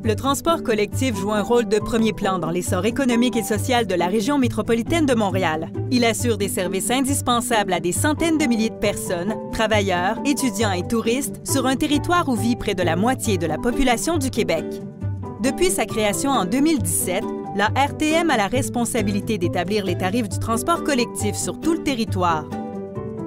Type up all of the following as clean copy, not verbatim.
Le transport collectif joue un rôle de premier plan dans l'essor économique et social de la région métropolitaine de Montréal. Il assure des services indispensables à des centaines de milliers de personnes, travailleurs, étudiants et touristes, sur un territoire où vit près de la moitié de la population du Québec. Depuis sa création en 2017, la RTM a la responsabilité d'établir les tarifs du transport collectif sur tout le territoire.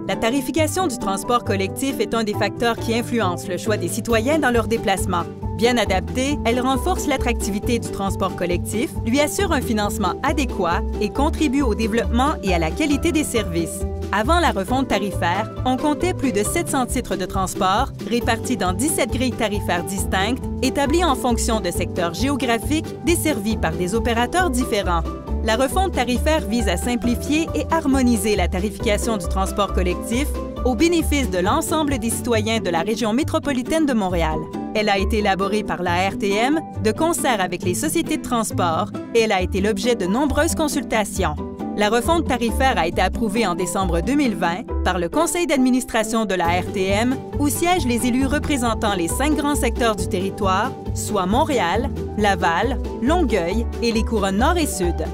La tarification du transport collectif est un des facteurs qui influence le choix des citoyens dans leurs déplacements. Bien adaptée, elle renforce l'attractivité du transport collectif, lui assure un financement adéquat et contribue au développement et à la qualité des services. Avant la refonte tarifaire, on comptait plus de 700 titres de transport répartis dans 17 grilles tarifaires distinctes, établies en fonction de secteurs géographiques desservis par des opérateurs différents. La refonte tarifaire vise à simplifier et harmoniser la tarification du transport collectif au bénéfice de l'ensemble des citoyens de la région métropolitaine de Montréal. Elle a été élaborée par la RTM de concert avec les sociétés de transport et elle a été l'objet de nombreuses consultations. La refonte tarifaire a été approuvée en décembre 2020 par le conseil d'administration de la RTM où siègent les élus représentant les 5 grands secteurs du territoire, soit Montréal, Laval, Longueuil et les couronnes nord et sud.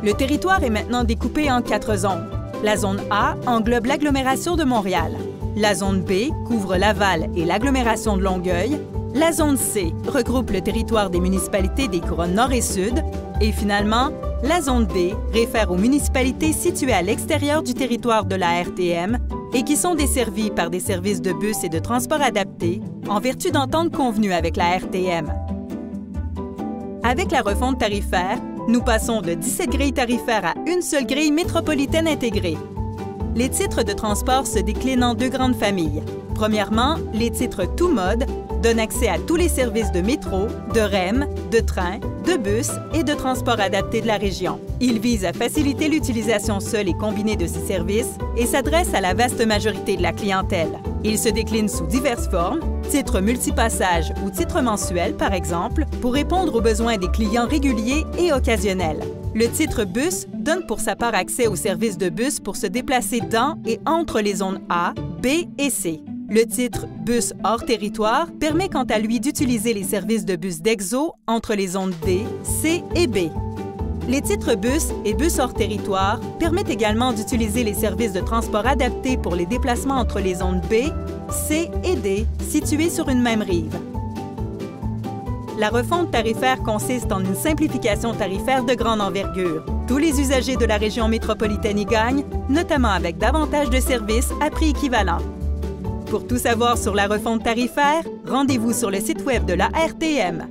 Le territoire est maintenant découpé en 4 zones. La zone A englobe l'agglomération de Montréal. La zone B couvre Laval et l'agglomération de Longueuil. La zone C regroupe le territoire des municipalités des couronnes nord et sud. Et finalement, la zone D réfère aux municipalités situées à l'extérieur du territoire de la RTM et qui sont desservies par des services de bus et de transport adaptés en vertu d'ententes convenues avec la RTM. Avec la refonte tarifaire, nous passons de 17 grilles tarifaires à une seule grille métropolitaine intégrée. Les titres de transport se déclinent en 2 grandes familles. Premièrement, les titres tout mode donnent accès à tous les services de métro, de REM, de train, de bus et de transport adapté de la région. Ils visent à faciliter l'utilisation seule et combinée de ces services et s'adressent à la vaste majorité de la clientèle. Ils se déclinent sous diverses formes, titres multipassages ou titres mensuels par exemple, pour répondre aux besoins des clients réguliers et occasionnels. Le titre bus donne pour sa part accès aux services de bus pour se déplacer dans et entre les zones A, B et C. Le titre bus hors territoire permet quant à lui d'utiliser les services de bus d'Exo entre les zones D, C et B. Les titres bus et bus hors territoire permettent également d'utiliser les services de transport adaptés pour les déplacements entre les zones B, C et D situées sur une même rive. La refonte tarifaire consiste en une simplification tarifaire de grande envergure. Tous les usagers de la région métropolitaine y gagnent, notamment avec davantage de services à prix équivalent. Pour tout savoir sur la refonte tarifaire, rendez-vous sur le site Web de la RTM.